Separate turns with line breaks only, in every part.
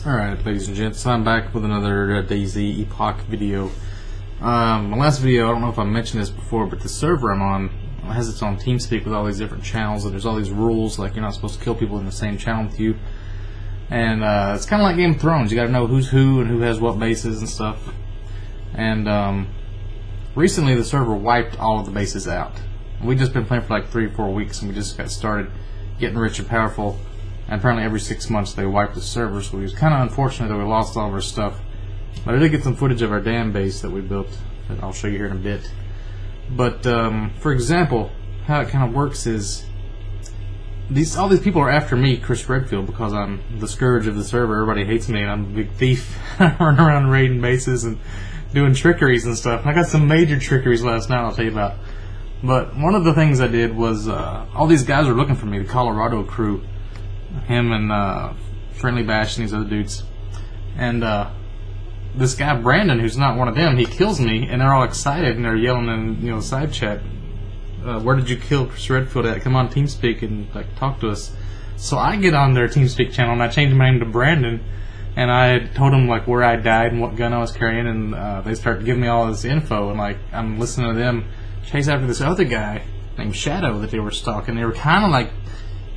Alright, ladies and gents, I'm back with another DayZ Epoch video. My last video, I don't know if I mentioned this before, but the server I'm on has its own TeamSpeak with all these different channels, and there's all these rules, like you're not supposed to kill people in the same channel with you. And it's kind of like Game of Thrones. You gotta know who's who and who has what bases and stuff. And recently the server wiped all of the bases out. We've just been playing for like 3 or 4 weeks, and we just got started getting rich and powerful. And apparently every 6 months they wipe the server, so it was kind of unfortunate that we lost all of our stuff. But I did get some footage of our dam base that we built that I'll show you here in a bit. But for example, how it kind of works is all these people are after me, Chris Redfield, because I'm the scourge of the server. Everybody hates me and I'm a big thief. I run around raiding bases and doing trickeries and stuff. And I got some major trickeries last night I'll tell you about. But one of the things I did was all these guys were looking for me, the Colorado crew. Him and Friendly Bash and these other dudes, and this guy Brandon, who's not one of them, he kills me, and they're all excited and they're yelling in side chat, "Where did you kill Chris Redfield at? Come on TeamSpeak and like talk to us." So I get on their TeamSpeak channel and I changed my name to Brandon, and I told them like where I died and what gun I was carrying, and they start giving me all this info, and like I'm listening to them chase after this other guy named Shadow that they were stalking. They were kind of like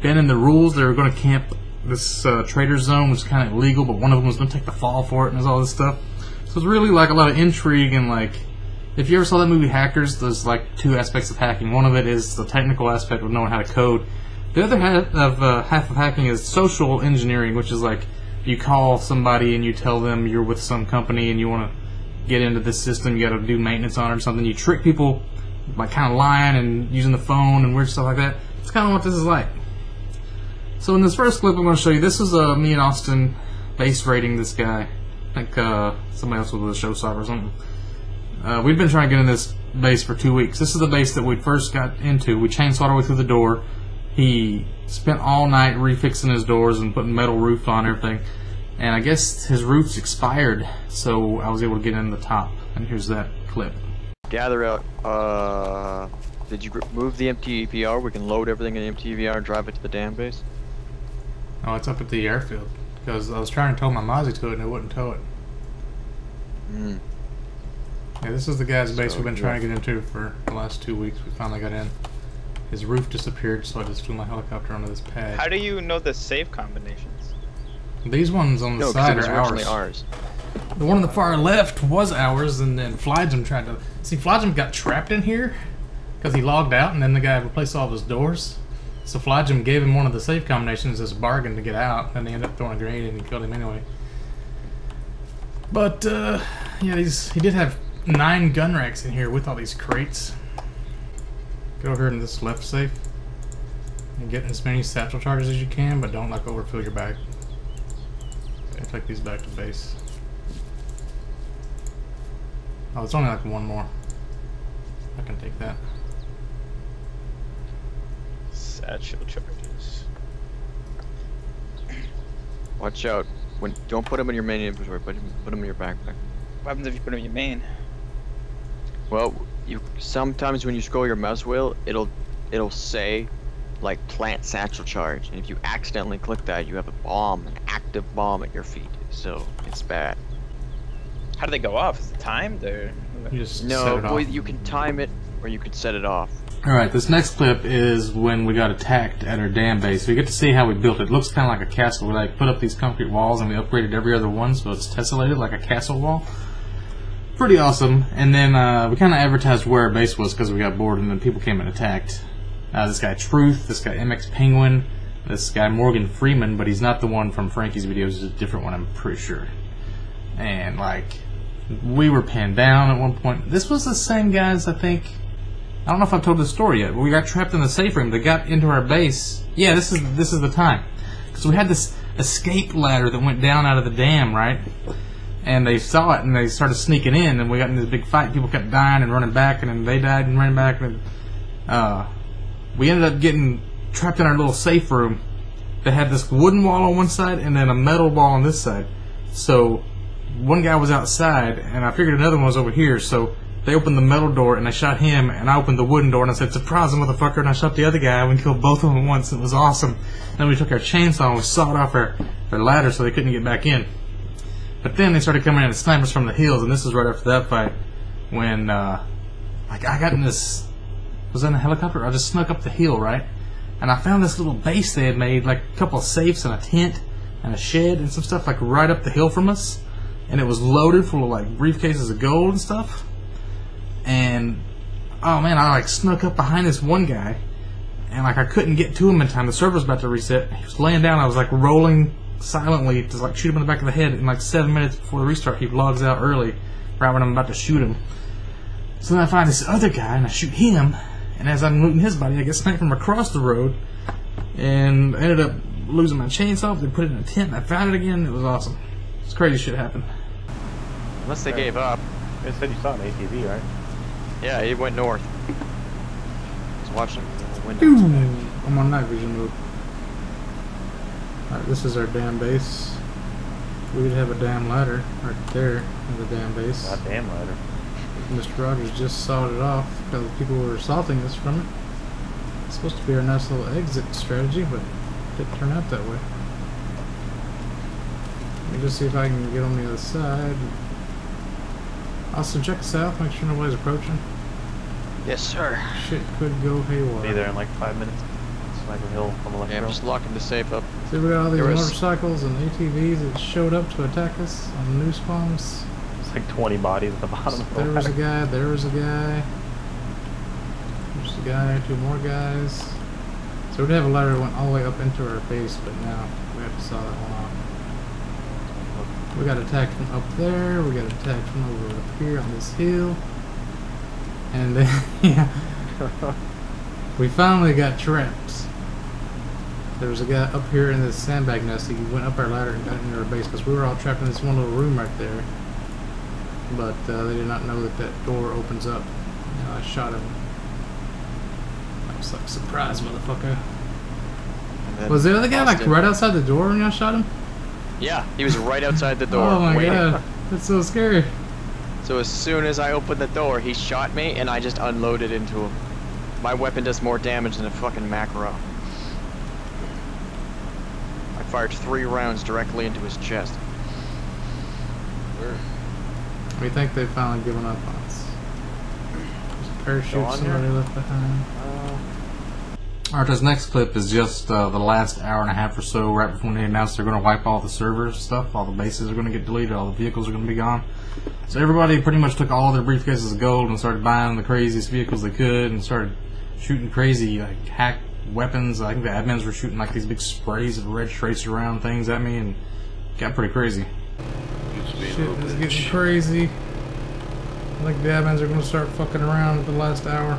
bending the rules. They were going to camp this trader zone, which is kind of illegal, but one of them was going to take the fall for it and there's all this stuff. So it's really like a lot of intrigue, and like if you ever saw that movie Hackers, there's like 2 aspects of hacking. One of it is the technical aspect of knowing how to code. The other half of hacking is social engineering, which is like you call somebody and you tell them you're with some company and you want to get into this system, you got to do maintenance on it or something. You trick people by kind of lying and using the phone and weird stuff like that. It's kind of what this is like. So in this first clip I'm going to show you, this is me and Austin base raiding this guy. I think somebody else was with a showstopper or something. We've been trying to get in this base for 2 weeks. This is the base that we first got into. We chainsawed our way through the door. He spent all night refixing his doors and putting metal roof on everything. And I guess his roof's expired, so I was able to get in the top. And here's that clip.
Gather out. Did you move the MTVR? We can load everything in the MTVR and drive it to the dam base.
Oh, it's up at the airfield, because I was trying to tow my Mozzie to it and it wouldn't tow it. Yeah, this is the guy's base we've been trying to get into for the last 2 weeks. We finally got in. His roof disappeared, so I just flew my helicopter onto this pad.
How do you know the save combinations?
These ones on the side are ours. The one on the far left was ours, and then Flygem tried to... See, Flygem got trapped in here because he logged out, and then the guy replaced all of his doors. So Flygem gave him one of the safe combinations as a bargain to get out, and they ended up throwing a grenade and he killed him anyway. But yeah, he did have 9 gun racks in here with all these crates. Go over here in this left safe and get as many satchel charges as you can, but don't like overfill your bag. Okay, take these back to base. Oh, it's only like 1 more. I can take that.
Satchel charges.
Watch out. Don't put them in your main inventory, but put them in your backpack.
What happens if you put them in your main?
Well, sometimes when you scroll your mouse wheel, it'll say like plant satchel charge, and if you accidentally click that, you have a bomb, an active bomb at your feet. So it's bad.
How do they go off? Is it timed or?
You just set it off.
Well, you can time it, or you can set it off.
Alright, this next clip is when we got attacked at our dam base. We get to see how we built it. It looks kind of like a castle. We like put up these concrete walls and we upgraded every other one so it's tessellated like a castle wall. Pretty awesome. And then we kind of advertised where our base was because we got bored, and then people came and attacked. This guy Truth, this guy MX Penguin, this guy Morgan Freeman, but he's not the one from Frankie's videos. He's a different one, I'm pretty sure. And like, we were pinned down at one point. This was the same guys, I think. I don't know if I've told this story yet, but we got trapped in the safe room. They got into our base. Yeah, this is the time. Because we had this escape ladder that went down out of the dam, right? And they saw it and they started sneaking in, and we got into this big fight. People kept dying and running back, and then they died and ran back. And we ended up getting trapped in our little safe room that had this wooden wall on one side and then a metal wall on this side. So one guy was outside, and I figured another one was over here, so they opened the metal door and I shot him, and I opened the wooden door and I said, "Surprise, motherfucker," and I shot the other guy and we killed both of them at once. It was awesome. Then we took our chainsaw and we sawed off our ladder so they couldn't get back in. But then they started coming in as snipers from the hills, and this is right after that fight when like I got in this, was in a helicopter. I just snuck up the hill, right, and I found this little base they had made, like a couple of safes and a tent and a shed and some stuff, like right up the hill from us, and it was loaded full of like briefcases of gold and stuff. And oh man, I like snuck up behind this one guy, and like I couldn't get to him in time. The server's about to reset. He was laying down. I was like rolling silently to like shoot him in the back of the head. In like 7 minutes before the restart, he logs out early, right when I'm about to shoot him. So then I find this other guy and I shoot him, and as I'm looting his body, I get sniped from across the road, and I ended up losing my chainsaw. They put it in a tent, and I found it again. It was awesome. It's crazy shit happened.
Unless they gave up.
You said you saw an ATV, right?
Yeah, he went north. I was watching the window.
I'm on night vision mode. Alright, this is our damn base. We would have a damn ladder right there in the damn base.
Not damn ladder.
Mr. Rogers just sawed it off because people were assaulting us from it. It's supposed to be our nice little exit strategy, but it didn't turn out that way. Let me just see if I can get on the other side. Also, check south, make sure nobody's approaching.
Yes, sir.
Shit could go haywire.
Be there in like 5 minutes. Sniper Hill on the left.
Yeah, I'm just locking the safe up.
See, we got all these
There was-
motorcycles and ATVs that showed up to attack us on new spawns.
It's like 20 bodies at the bottom of the
There was a
ladder.
guy, there was a guy. There's a guy, 2 more guys. So we'd have a ladder that went all the way up into our base, but now we have to saw that one off. We got attacked from up there, we got attacked from over up here on this hill. And then, yeah, we finally got trapped. There was a guy up here in this sandbag nest. He went up our ladder and got into our base because we were all trapped in this one little room right there. But they did not know that that door opens up. And I shot him. I was like, surprise, motherfucker.
And then
Was the other guy like
Austin-
right outside the door when y'all shot him?
Yeah, he was right outside the door.
Oh my
waiting.
god, that's so scary.
So as soon as I opened the door, he shot me, and I just unloaded into him. My weapon does more damage than a fucking macro. I fired 3 rounds directly into his chest.
We think they've finally given up on us. There's a parachute
Go on
somebody
here.
left behind.
Uh,
Alright, this next clip is just the last hour and a half or so, right before they announced they're going to wipe all the servers and stuff. All the bases are going to get deleted, all the vehicles are going to be gone. So everybody pretty much took all their briefcases of gold and started buying the craziest vehicles they could and started shooting crazy, like, hack weapons. I think the admins were shooting like these big sprays of red tracer around things at me, and it got pretty crazy. Shit is getting crazy. I think the admins are going to start fucking around with the last hour.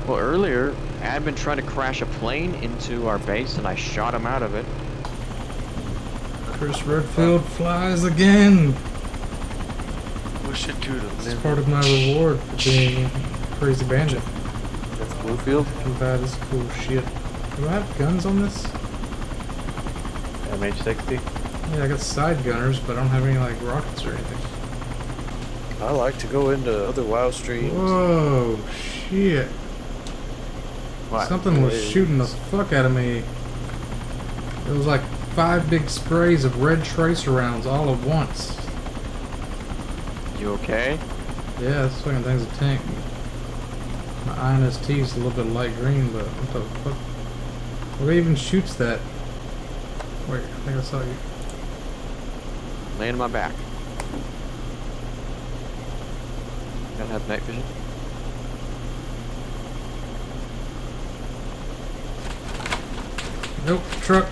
Well, earlier, admin tried to crash a plane into our base, and I shot him out of it.
Chris Redfield flies again.
Push it to the
It's part of my reward for being a crazy bandit.
that's Bluefield.
And that is cool shit. Do I have guns on this?
MH60.
Yeah, I got side gunners, but I don't have any like rockets or anything.
I like to go into other WoW streams.
Whoa, shit.
What?
Something was shooting the fuck out of me. It was like 5 big sprays of red tracer rounds all at once.
You okay?
Yeah, this fucking thing's a tank. My INST is a little bit light green, but what the fuck? What even shoots that? Wait, I think I saw you.
Laying on my back. Gotta have night vision.
Nope, truck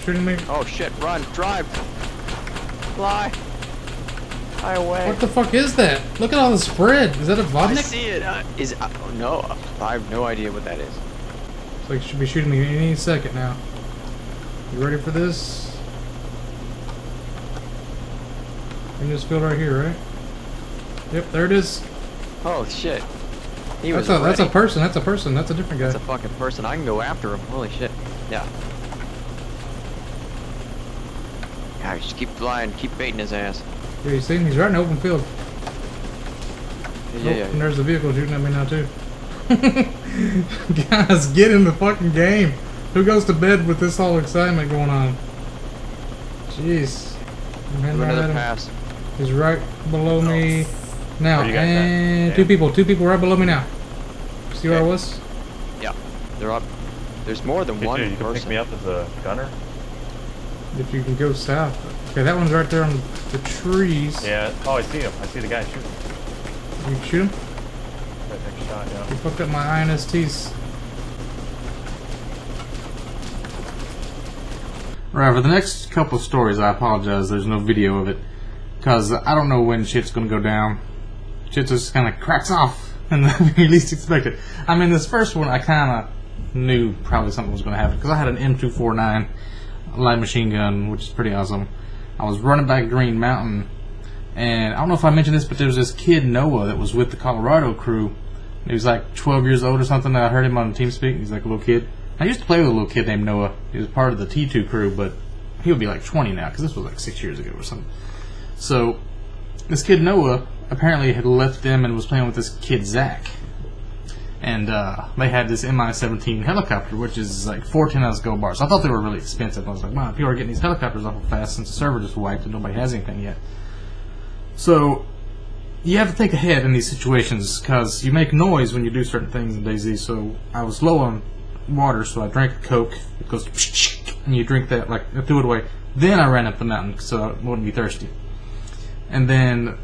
shooting me.
Oh shit, run, drive! Fly! Fly away!
What the fuck is that? Look at all the spread. Is that a
I
Vodnik?
see it! Oh, no, I have no idea what that is.
It's like it should be shooting me any second now. You ready for this? In this field right here, right? Yep, there it is.
Oh shit. He was
That's a
ready.
person, that's a person, that's a different guy.
That's a fucking person. I can go after him. Holy shit. Yeah. Yeah, just keep flying, keep baiting his ass.
Yeah, you see him? He's right in the open field.
Yeah,
Oh, and there's the vehicle shooting at me now too. Guys, get in the fucking game. Who goes to bed with this whole excitement going on? Jeez. I'm heading
Do
right
another
at him.
pass.
He's right below me now.
Where you guys at?
And
Yeah.
two people right below me now. See where I
Okay.
was?
Yeah, they're up. There's more than
Dude,
one
you can pick
person.
me up as a gunner?
If you can go south. Okay, that one's right there on the trees.
Yeah. Oh, I see him. I see the guy shooting.
You can shoot him?
Right next shot, yeah.
You fucked up my INSTs. Right, for the next couple of stories, I apologize. There's no video of it. Because I don't know when shit's going to go down. Shit just kind of cracks off. And you least expect it. I mean, this first one, I kind of knew probably something was going to happen. Because I had an M249 light machine gun, which is pretty awesome. I was running back Green Mountain. And I don't know if I mentioned this, but there was this kid, Noah, that was with the Colorado crew. He was like 12 years old or something. I heard him on TeamSpeak. He's like a little kid. I used to play with a little kid named Noah. He was part of the T2 crew, but he would be like 20 now, because this was like 6 years ago or something. So, this kid Noah apparently had left them and was playing with this kid Zach. And they had this Mi-17 helicopter, which is like 4 10-ounce gold bars. I thought they were really expensive. I was like, wow, people are getting these helicopters awful fast since the server just wiped and nobody has anything yet. So, you have to think ahead in these situations, because you make noise when you do certain things in DayZ. So, I was low on water, so I drank a Coke. It goes, and you drink that, like, I threw it away. Then I ran up the mountain, so I wouldn't be thirsty. And then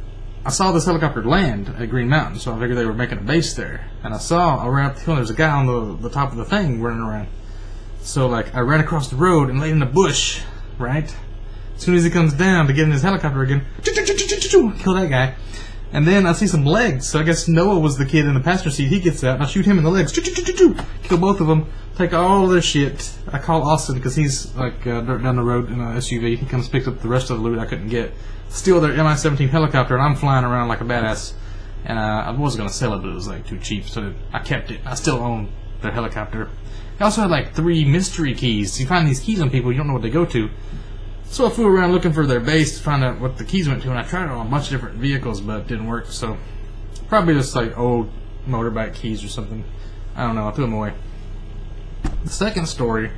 I saw this helicopter land at Green Mountain, so I figured they were making a base there. And I ran up the hill, and there's a guy on the top of the thing running around. So, like, I ran across the road and laid in a bush, right? As soon as he comes down to get in his helicopter again, kill that guy. And then I see some legs, so I guess Noah was the kid in the passenger seat. He gets out, and I shoot him in the legs. Kill both of them, take all their shit. I call Austin, because he's like down the road in an SUV. He comes picks up the rest of the loot I couldn't get. Steal their Mi-17 helicopter, and I'm flying around like a badass. And I was going to sell it, but it was like too cheap, so I kept it. I still own their helicopter. I also had like 3 mystery keys. You find these keys on people, you don't know what they go to. So I flew around looking for their base to find out what the keys went to, and I tried it on a bunch of different vehicles, but it didn't work. So probably just like old motorbike keys or something. I don't know. I threw them away. The second story,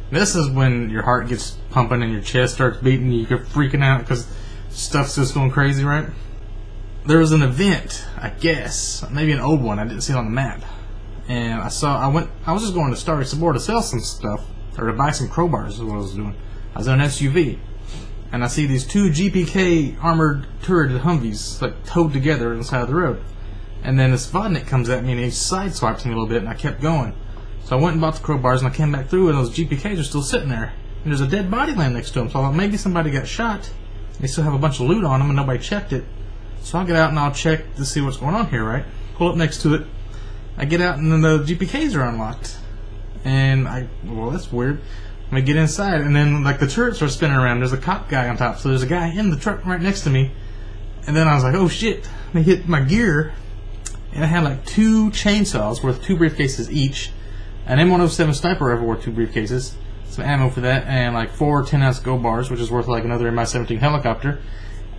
this is when your heart gets pumping and your chest starts beating. You're freaking out because stuff's just going crazy, right? There was an event, I guess, maybe an old one. I didn't see it on the map, and I was just going to Star Explorer to sell some stuff or to buy some crowbars. Is what I was doing. I was in an SUV, and I see these 2 GPK armored turreted Humvees like towed together on the side of the road. And then this Vodnik comes at me and he sideswipes me a little bit, and I kept going. So I went and bought the crowbars, and I came back through, and those GPKs are still sitting there. And there's a dead body laying next to them. So I thought maybe somebody got shot. They still have a bunch of loot on them, and nobody checked it. So I'll get out and I'll check to see what's going on here, right? Pull up next to it. I get out, and then the GPKs are unlocked. And well, that's weird. I get inside, and then like the turrets are spinning around. There's a cop guy on top, so there's a guy in the truck right next to me. And then I was like, oh shit. And I hit my gear, and I had like 2 chainsaws worth 2 briefcases each, an M107 sniper rifle worth 2 briefcases, some ammo for that, and like 4 10-ounce gold bars, which is worth like another Mi-17 helicopter,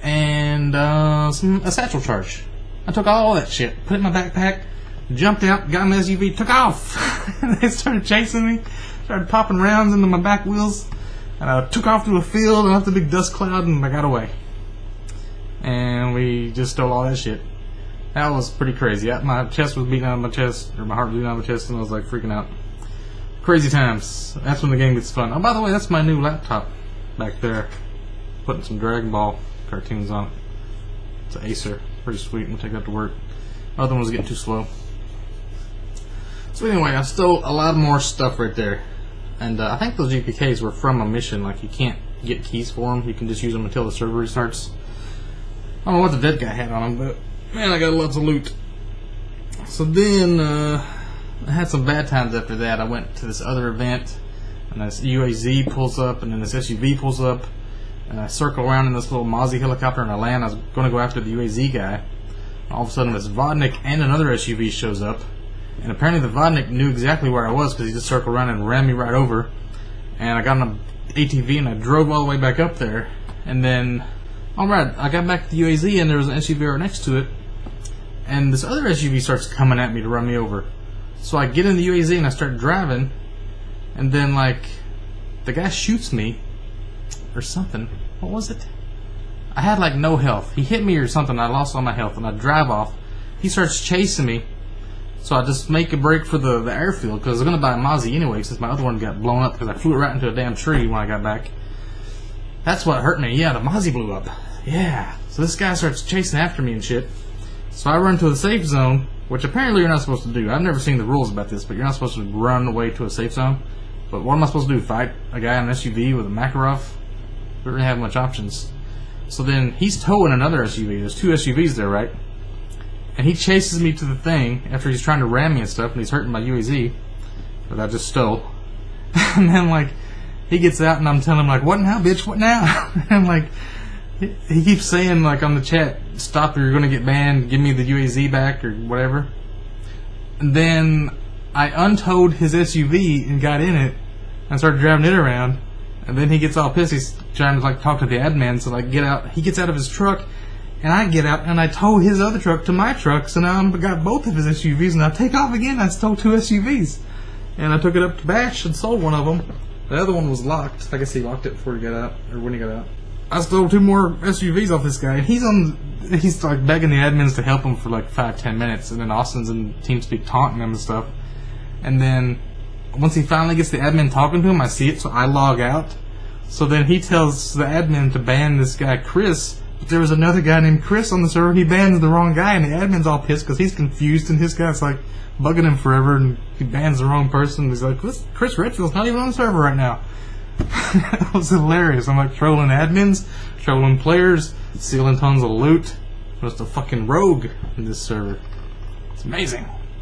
and a satchel charge. I took all that shit, put it in my backpack, jumped out, got in the SUV, took off. And they started chasing me. Started popping rounds into my back wheels, and I took off to a field and left a big dust cloud, and I got away. And we just stole all that shit. That was pretty crazy. My chest was beating out of my chest, or my heart was beating out of my chest, and I was like freaking out. Crazy times. That's when the game gets fun. Oh, by the way, that's my new laptop back there. Putting some Dragon Ball cartoons on it. It's an Acer. Pretty sweet. I'm gonna take that to work. The other one was getting too slow. So anyway, I stole a lot more stuff right there. And I think those GPKs were from a mission. Like, you can't get keys for them. You can just use them until the server restarts. I don't know what the dead guy had on him, but man, I got lots of loot. So then, I had some bad times after that. I went to this other event, and this UAZ pulls up, and then this SUV pulls up, and I circle around in this little Mozzie helicopter, and I land. I was going to go after the UAZ guy. All of a sudden, this Vodnik and another SUV shows up. And apparently the Vodnik knew exactly where I was, because he just circled around and ran me right over. And I got on an ATV and I drove all the way back up there. And then, alright, I got back to the UAZ and there was an SUV right next to it. And this other SUV starts coming at me to run me over. So I get in the UAZ and I start driving. And then, like, the guy shoots me. Or something. What was it? I had like no health. He hit me or something. I lost all my health, and I drive off. He starts chasing me, so I just make a break for the airfield because I was gonna buy a Mozzie anyway since my other one got blown up because I flew it right into a damn tree when I got back. That's what hurt me. Yeah, the Mozzie blew up. Yeah. So this guy starts chasing after me and shit. So I run to the safe zone, which apparently you're not supposed to do. I've never seen the rules about this, but you're not supposed to run away to a safe zone. But what am I supposed to do? Fight a guy in an SUV with a Makarov? We don't really have much options. So then he's towing another SUV. There's 2 SUVs there, right? And he chases me to the thing after he's trying to ram me and stuff, and he's hurting my UAZ that I just stole. And then, like, he gets out, and I'm telling him, like, what now, bitch? What now? And, like, he keeps saying, like, on the chat, stop or you're going to get banned, give me the UAZ back, or whatever. And then I untowed his SUV and got in it and started driving it around. And then he gets all pissed. He's trying to like talk to the admin, so like get out. He gets out of his truck, and I get out and I tow his other truck to my truck. So now I've got both of his SUVs, and I take off again. I stole 2 SUVs, and I took it up to Bash and sold one of them. The other one was locked. I guess he locked it before he got out, or when he got out. I stole 2 more SUVs off this guy, and he's like begging the admins to help him for like 5-10 minutes, and then Austin's in TeamSpeak taunting him and stuff. And then once he finally gets the admin talking to him, I see it, so I log out. So then he tells the admin to ban this guy Chris, but there was another guy named Chris on the server. He bans the wrong guy, and the admin's all pissed because he's confused, and his guy's like bugging him forever, and he bans the wrong person. He's like, Chris Redfield's not even on the server right now. That was hilarious. I'm like trolling admins, trolling players, stealing tons of loot. I'm just a fucking rogue in this server. It's amazing.